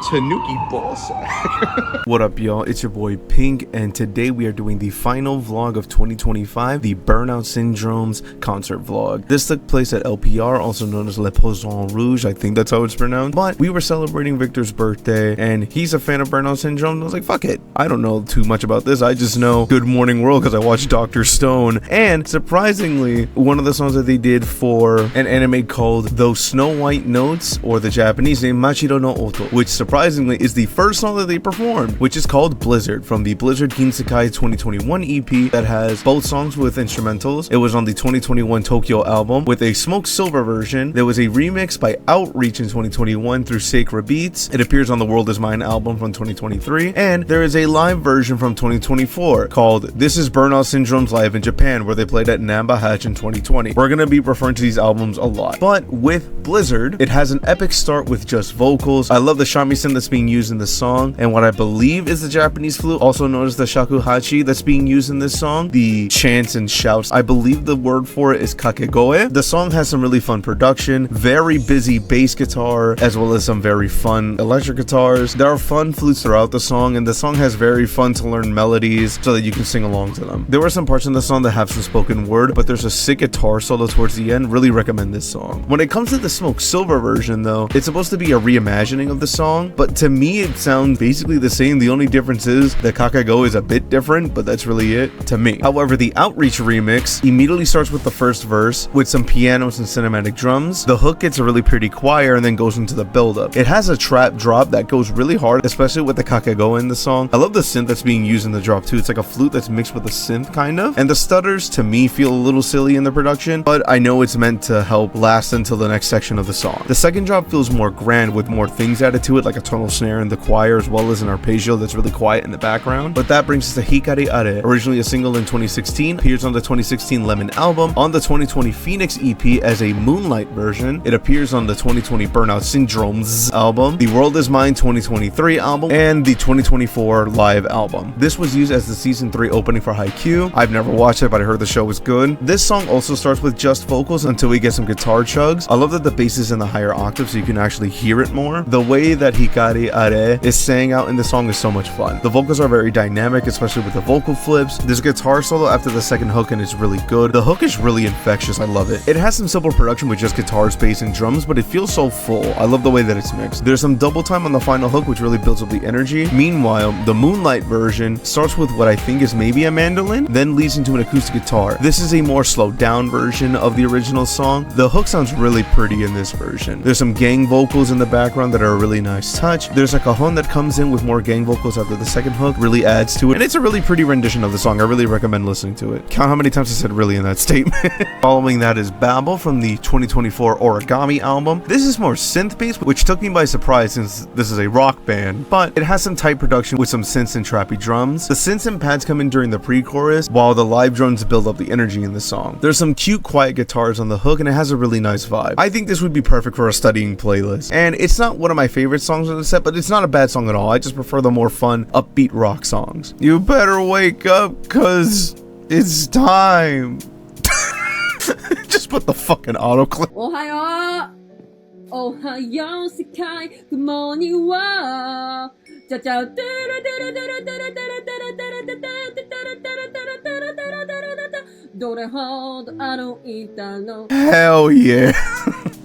Tanuki ballsack. What up, y'all? It's your boy Pink, and today we are doing the final vlog of 2025, the Burnout Syndrome's concert vlog. This took place at LPR, also known as Le Poisson Rouge. I think that's how it's pronounced. But we were celebrating Victor's birthday, and he's a fan of Burnout Syndrome. And I was like, fuck it. I don't know too much about this. I just know Good Morning World because I watched Dr. Stone. And surprisingly, one of the songs that they did for an anime called Those Snow White Notes, or the Japanese name Machiro no Oto, which surprisingly is the first song that they performed, which is called Blizzard, from the Blizzard Kinsekai 2021 EP that has both songs with instrumentals. It was on the 2021 Tokyo album with a Smoke Silver version. There was a remix by Outreach in 2021 through Sacred Beats. It appears on the World Is Mine album from 2023, and there is a live version from 2024 called This Is Burnout Syndrome's Live in Japan, where they played at Namba Hatch in 2020. We're gonna be referring to these albums a lot, but with Blizzard, it has an epic start with just vocals. I love the shamisen that's being used in this song, and what I believe is the Japanese flute, also known as the shakuhachi, that's being used in this song. The chants and shouts, I believe the word for it is kakegoe. The song has some really fun production, very busy bass guitar, as well as some very fun electric guitars. There are fun flutes throughout the song, and the song has very fun to learn melodies so that you can sing along to them. There were some parts in the song that have some spoken word, but there's a sick guitar solo towards the end. Really recommend this song. When it comes to the Smoke Silver version though, it's supposed to be a reimagining of the song, but to me it sounds basically the same. The only difference is the Kakago is a bit different, but that's really it to me. However, the Outreach remix immediately starts with the first verse with some pianos and cinematic drums. The hook gets a really pretty choir and then goes into the build-up. It has a trap drop that goes really hard, especially with the Kakago in the song. I love the synth that's being used in the drop too. It's like a flute that's mixed with a synth kind of, and the stutters to me feel a little silly in the production, but I know it's meant to help last until the next section of the song. The second drop feels more grand with more things added to it, like a tonal snare in the choir as well as an arpeggio that's really quiet in the background. But that brings us to Hikari Are, originally a single in 2016, appears on the 2016 Lemon album, on the 2020 Phoenix EP as a Moonlight version. It appears on the 2020 Burnout Syndrome's album, the World Is Mine 2023 album, and the 2024 live album. This was used as the season 3 opening for Haikyuu. I've never watched it, but I heard the show was good. This song also starts with just vocals until we get some guitar chugs. I love that the bass is in the higher octave so you can actually hear it more. The way that Hikari Are is sang out in the song is so much fun. The vocals are very dynamic, especially with the vocal flips. There's a guitar solo after the second hook and it's really good. The hook is really infectious. I love it. It has some simple production with just guitars, bass, and drums, but it feels so full. I love the way that it's mixed. There's some double time on the final hook, which really builds up the energy. Meanwhile, the Moonlight version starts with what I think is maybe a mandolin, then leads into an acoustic guitar. This is a more slowed down version of the original song. The hook sounds really pretty in this version. There's some gang vocals in the background that are a really nice touch. There's a cajon that comes in with more gang vocals after the second hook, really adds to it, and it's a really pretty rendition of the song. I really recommend listening to it. Count how many times I said really in that statement. Following that is Babel from the 2024 Origami album. This is more synth based, which took me by surprise since this is a rock band, but it has some tight production with some synths and trappy drums. The synths and pads come in during the pre-chorus, while the live drums build up the energy in the song. There's some cute quiet guitars on the hook, and it has a really nice vibe. I think this would be perfect for a studying playlist, and it's not one of my favorite songs on the set, but it's not a bad song at all. I just prefer the more fun, upbeat rock songs. You better wake up, cause it's time. Just put the fucking autoclip. Ohayo, ohayo, sekai, good morning, wow. Ciao, ciao. Hell yeah.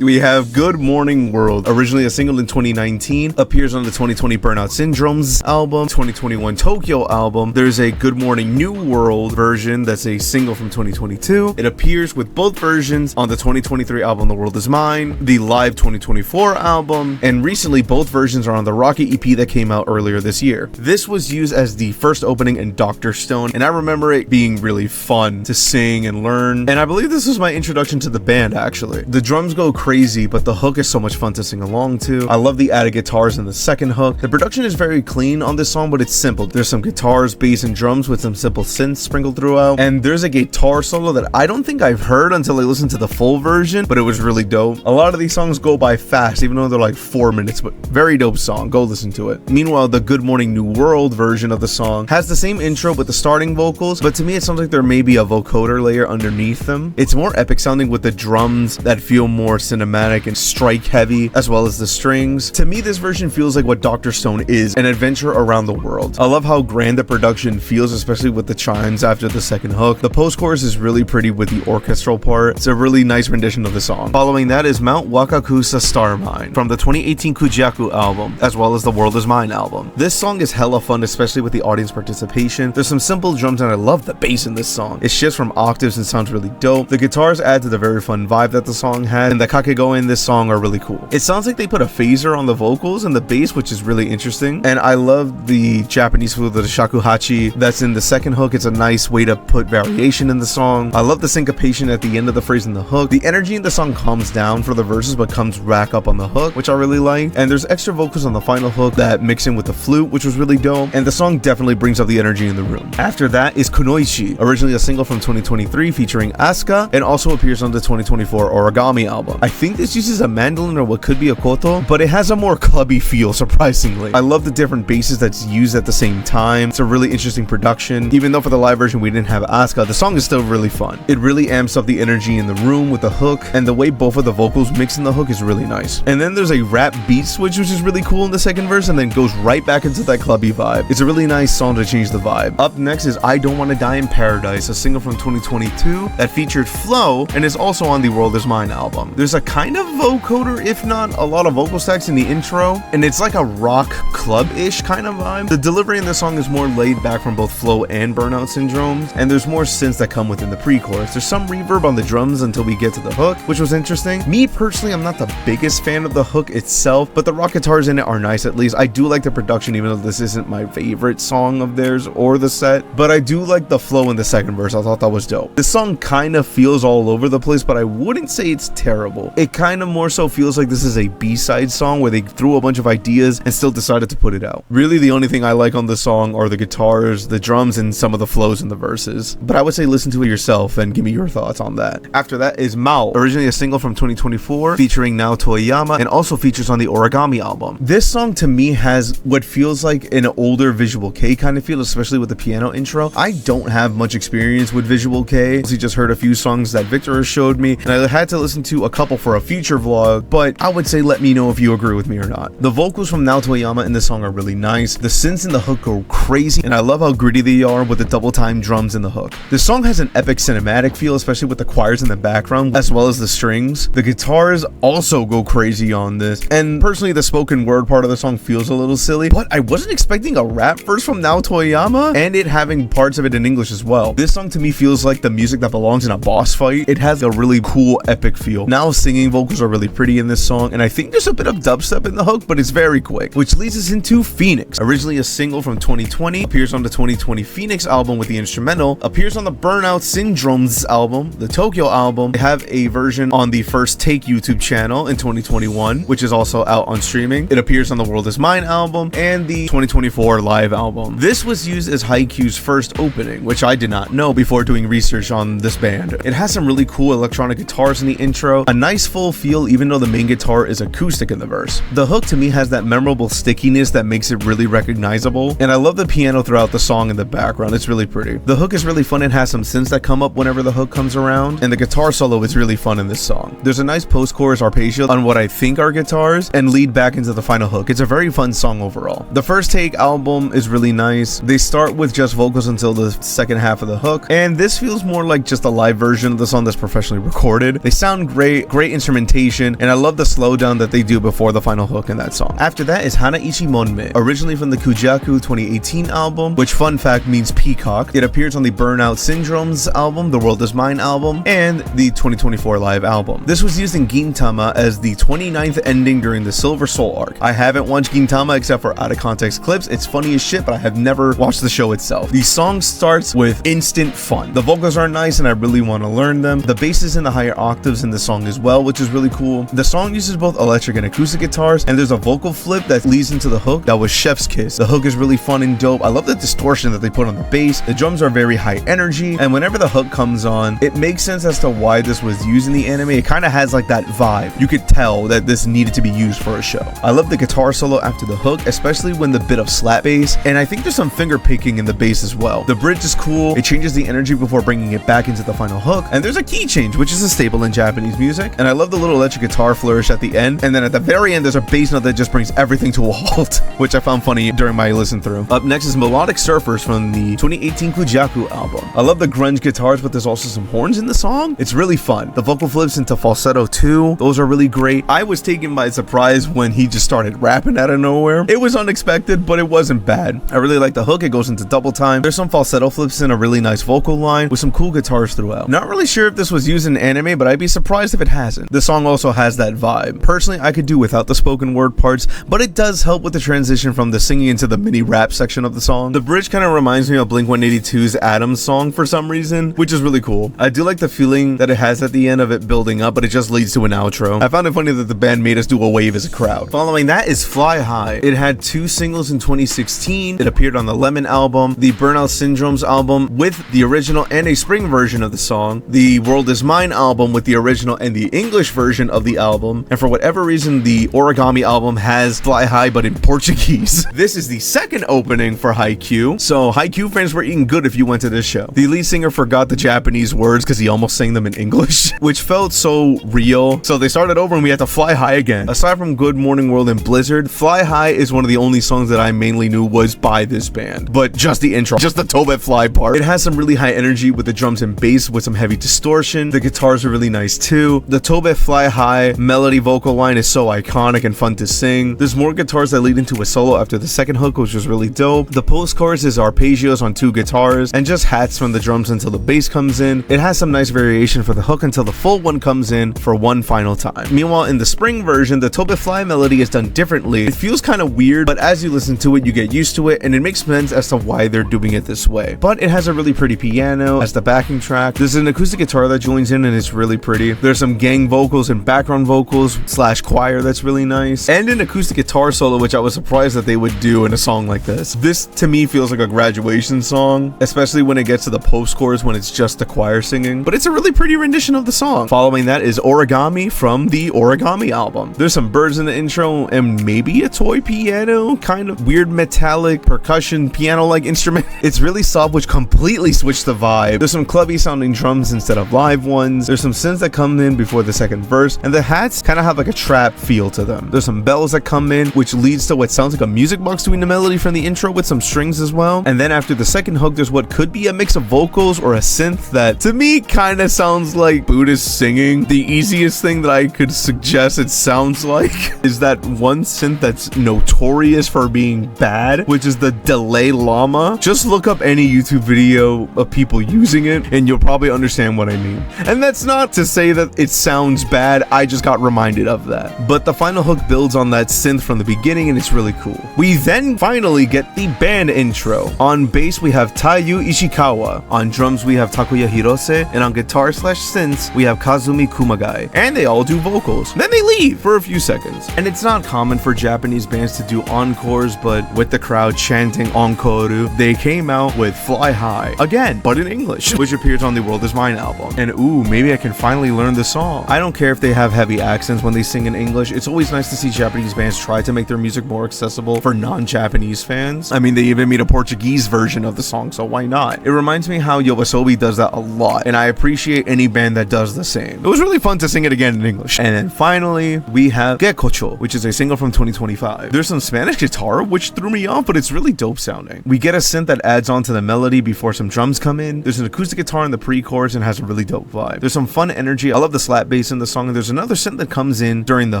We have Good Morning World, originally a single in 2019, appears on the 2020 Burnout Syndrome's album, 2021 Tokyo album. There's a Good Morning New World version that's a single from 2022. It appears with both versions on the 2023 album The World Is Mine, the live 2024 album, and recently both versions are on the Rocket EP that came out earlier this year. This was used as the first opening in Dr. Stone, and I remember it being really fun to sing and learn, and I believe this was my introduction to the band actually. The drums go crazy, but the hook is so much fun to sing along to. I love the added guitars in the second hook. The production is very clean on this song, but it's simple. There's some guitars, bass, and drums with some simple synths sprinkled throughout, and there's a guitar solo that I don't think I've heard until I listened to the full version, but it was really dope. A lot of these songs go by fast, even though they're like 4 minutes, but very dope song. Go listen to it. Meanwhile, the Good Morning New World version of the song has the same intro with the starting vocals, but to me it sounds like there may be a vocoder layer underneath them. It's more epic sounding with the drums that feel more cinematic cinematic and strike heavy, as well as the strings. To me, this version feels like what Dr. Stone is, an adventure around the world. I love how grand the production feels, especially with the chimes after the second hook. The post-chorus is really pretty with the orchestral part. It's a really nice rendition of the song. Following that is Mount Wakakusa Star Mine from the 2018 Kujaku album, as well as the World Is Mine album. This song is hella fun, especially with the audience participation. There's some simple drums and I love the bass in this song. It shifts from octaves and sounds really dope. The guitars add to the very fun vibe that the song had, and the kakego in this song are really cool. It sounds like they put a phaser on the vocals and the bass, which is really interesting. And I love the Japanese flute, the shakuhachi, that's in the second hook. It's a nice way to put variation in the song. I love the syncopation at the end of the phrase in the hook. The energy in the song calms down for the verses but comes back up on the hook, which I really like. And there's extra vocals on the final hook that mix in with the flute, which was really dope. And the song definitely brings up the energy in the room. After that is Kunoichi, originally a single from 2023 featuring Asuka, and also appears on the 2024 Origami album. I think this uses a mandolin or what could be a koto, but it has a more clubby feel, surprisingly. I love the different basses that's used at the same time. It's a really interesting production. Even though for the live version we didn't have Asuka, the song is still really fun. It really amps up the energy in the room with the hook, and the way both of the vocals mix in the hook is really nice. And then there's a rap beat switch, which is really cool in the second verse, and then goes right back into that clubby vibe. It's a really nice song to change the vibe. Up next is I Don't Wanna Die in Paradise, a single from 2022 that featured Flow and is also on the World Is Mine album. There's a kind of vocoder, if not a lot of vocal stacks in the intro, and it's like a rock club-ish kind of vibe. The delivery in the song is more laid back from both Flow and Burnout Syndromes, and there's more synths that come within the pre-chorus. There's some reverb on the drums until we get to the hook, which was interesting. Me personally, I'm not the biggest fan of the hook itself, but the rock guitars in it are nice at least. I do like the production, even though this isn't my favorite song of theirs or the set, but I do like the flow in the second verse. I thought that was dope. This song kind of feels all over the place, but I wouldn't say it's terrible. It kind of more so feels like this is a B-side song where they threw a bunch of ideas and still decided to put it out. Really, the only thing I like on the song are the guitars, the drums, and some of the flows in the verses. But I would say listen to it yourself and give me your thoughts on that. After that is Mao, originally a single from 2024 featuring Nao Toyama, and also features on the Origami album. This song to me has what feels like an older Visual K kind of feel, especially with the piano intro. I don't have much experience with Visual K. I just heard a few songs that Victor showed me, and I had to listen to a couple for a future vlog, but I would say let me know if you agree with me or not. The vocals from Nao Toyama in this song are really nice. The synths in the hook go crazy, and I love how gritty they are with the double time drums in the hook. The song has an epic cinematic feel, especially with the choirs in the background, as well as the strings. The guitars also go crazy on this, and personally the spoken word part of the song feels a little silly, but I wasn't expecting a rap verse from Nao Toyama, and it having parts of it in English as well. This song to me feels like the music that belongs in a boss fight. It has a really cool epic feel. Nao's singing vocals are really pretty in this song, and I think there's a bit of dubstep in the hook, but it's very quick, which leads us into Phoenix. Originally a single from 2020, appears on the 2020 Phoenix album with the instrumental, appears on the Burnout Syndromes album, the Tokyo album. They have a version on the First Take YouTube channel in 2021, which is also out on streaming. It appears on the World Is Mine album and the 2024 live album. This was used as Haikyuu's first opening, which I did not know before doing research on this band. It has some really cool electronic guitars in the intro, a nice full feel even though the main guitar is acoustic in the verse. The hook to me has that memorable stickiness that makes it really recognizable, and I love the piano throughout the song in the background. It's really pretty. The hook is really fun and has some synths that come up whenever the hook comes around, and the guitar solo is really fun in this song. There's a nice post-chorus arpeggio on what I think are guitars and lead back into the final hook. It's a very fun song overall. The First Take album is really nice. They start with just vocals until the second half of the hook, and this feels more like just a live version of the song that's professionally recorded. They sound great instrumentation, and I love the slowdown that they do before the final hook in that song. After that is Hanaichi Monme, originally from the Kujaku 2018 album, which fun fact means peacock. It appears on the Burnout Syndromes album, the World Is Mine album, and the 2024 live album. This was used in Gintama as the 29th ending during the Silver Soul arc. I haven't watched Gintama except for out of context clips. It's funny as shit, but I have never watched the show itself. The song starts with instant fun. The vocals are nice and I really want to learn them. The bass is in the higher octaves in the song as well, which is really cool. The song uses both electric and acoustic guitars, and there's a vocal flip that leads into the hook that was chef's kiss. The hook is really fun and dope. I love the distortion that they put on the bass. The drums are very high energy, and whenever the hook comes on, it makes sense as to why this was used in the anime. It kind of has like that vibe. You could tell that this needed to be used for a show. I love the guitar solo after the hook, especially when the bit of slap bass, and I think there's some finger picking in the bass as well. The bridge is cool. It changes the energy before bringing it back into the final hook, and there's a key change, which is a staple in Japanese music, And I love the little electric guitar flourish at the end. And then at the very end, there's a bass note that just brings everything to a halt, which I found funny during my listen through. Up next is Melodic Surfers from the 2018 Kujaku album. I love the grunge guitars, but there's also some horns in the song. It's really fun. The vocal flips into falsetto too, those are really great. I was taken by surprise when he just started rapping out of nowhere. It was unexpected, but it wasn't bad. I really like the hook. It goes into double time. There's some falsetto flips and a really nice vocal line with some cool guitars throughout. Not really sure if this was used in anime, but I'd be surprised if it hasn't. The song also has that vibe. Personally, I could do without the spoken word parts, but it does help with the transition from the singing into the mini rap section of the song. The bridge kind of reminds me of Blink-182's Adam's song for some reason, which is really cool. I do like the feeling that it has at the end of it building up, but it just leads to an outro. I found it funny that the band made us do a wave as a crowd. Following that is Fly High. It had 2 singles in 2016. It appeared on the Lemon album, the Burnout Syndromes album with the original and a spring version of the song, the World Is Mine album with the original and the English version of the album, and for whatever reason the Origami album has Fly High but in Portuguese. This is the second opening for Haikyuu, so Haikyuu fans were eating good if you went to this show. The lead singer forgot the Japanese words because he almost sang them in English, which felt so real, so they started over and we had to fly high again. Aside from Good Morning World and Blizzard, Fly High is one of the only songs that I mainly knew was by this band, but just the intro, just the Tobet Fly part. It has some really high energy with the drums and bass with some heavy distortion. The guitars are really nice too. The Tobet Fly High melody vocal line is so iconic and fun to sing. There's more guitars that lead into a solo after the second hook, which was really dope. The post-chorus is arpeggios on 2 guitars and just hats from the drums until the bass comes in. It has some nice variation for the hook until the full one comes in for one final time. Meanwhile, in the spring version, the Tobet Fly melody is done differently. It feels kind of weird, but as you listen to it, you get used to it, and it makes sense as to why they're doing it this way. But it has a really pretty piano as the backing track. There's an acoustic guitar that joins in, and it's really pretty. There's some gang vocals and background vocals / choir that's really nice, and an acoustic guitar solo, which I was surprised that they would do in a song like this. This to me feels like a graduation song, especially when it gets to the post-chorus when it's just the choir singing, but it's a really pretty rendition of the song. Following that is Origami from the Origami album. There's some birds in the intro and maybe a toy piano, kind of weird metallic percussion piano-like instrument. It's really soft, which completely switched the vibe. There's some clubby sounding drums instead of live ones. There's some synths that come in before the second verse, and the hats kind of have like a trap feel to them. There's some bells that come in, which leads to what sounds like a music box doing the melody from the intro with some strings as well. And then after the second hook, there's what could be a mix of vocals or a synth that to me kind of sounds like Buddhist singing. The easiest thing that I could suggest it sounds like is that one synth that's notorious for being bad, which is the Dalai Lama. Just look up any YouTube video of people using it and you'll probably understand what I mean. And that's not to say that it sounds bad, I just got reminded of that. But the final hook builds on that synth from the beginning and it's really cool. We then finally get the band intro. On bass we have Taiyu Ishikawa, on drums we have Takuya Hirose, and on guitar / synths we have Kazumi Kumagai. And they all do vocals. Then they leave for a few seconds. And it's not common for Japanese bands to do encores, but with the crowd chanting Enkoru, they came out with Fly High again, but in English, which appears on the World Is Mine album. And ooh, maybe I can finally learn the song. I don't care if they have heavy accents when they sing in English. It's always nice to see Japanese bands try to make their music more accessible for non-Japanese fans. I mean, they even made a Portuguese version of the song, so why not? It reminds me how Yoasobi does that a lot, and I appreciate any band that does the same. It was really fun to sing it again in English. And then finally, we have Gekocho, which is a single from 2025. There's some Spanish guitar, which threw me off, but it's really dope sounding. We get a synth that adds on to the melody before some drums come in. There's an acoustic guitar in the pre-chorus and has a really dope vibe. There's some fun energy. I love the slap bass in the song, and there's another synth that comes in during the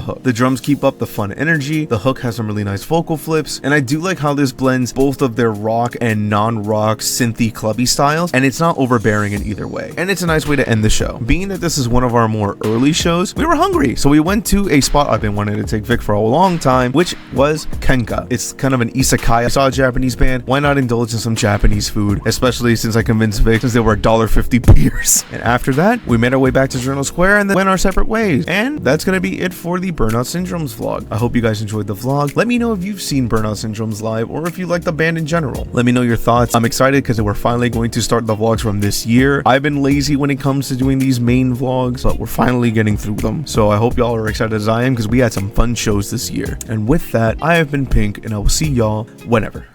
hook. The drums keep up the fun energy. The hook has some really nice vocal flips, and I do like how this blends both of their rock and non-rock synthy clubby styles, and it's not overbearing in either way. And it's a nice way to end the show. Being that this is one of our more early shows, we were hungry, so we went to a spot I've been wanting to take Vic for a long time, which was Kenka. It's kind of an isekai. I saw a Japanese band, why not indulge in some Japanese food, especially since I convinced Vic since they were $1.50 beers. And after that, we made our way back to Journal Square and then went our separate ways. And that's gonna be it for the Burnout Syndromes vlog. I hope you guys enjoyed the vlog. Let me know if you've seen Burnout Syndromes live or if you like the band in general. Let me know your thoughts. I'm excited because we're finally going to start the vlogs from this year. I've been lazy when it comes to doing these main vlogs, but we're finally getting through them. So I hope y'all are excited as I am because we had some fun shows this year. And with that, I have been Pink and I will see y'all whenever.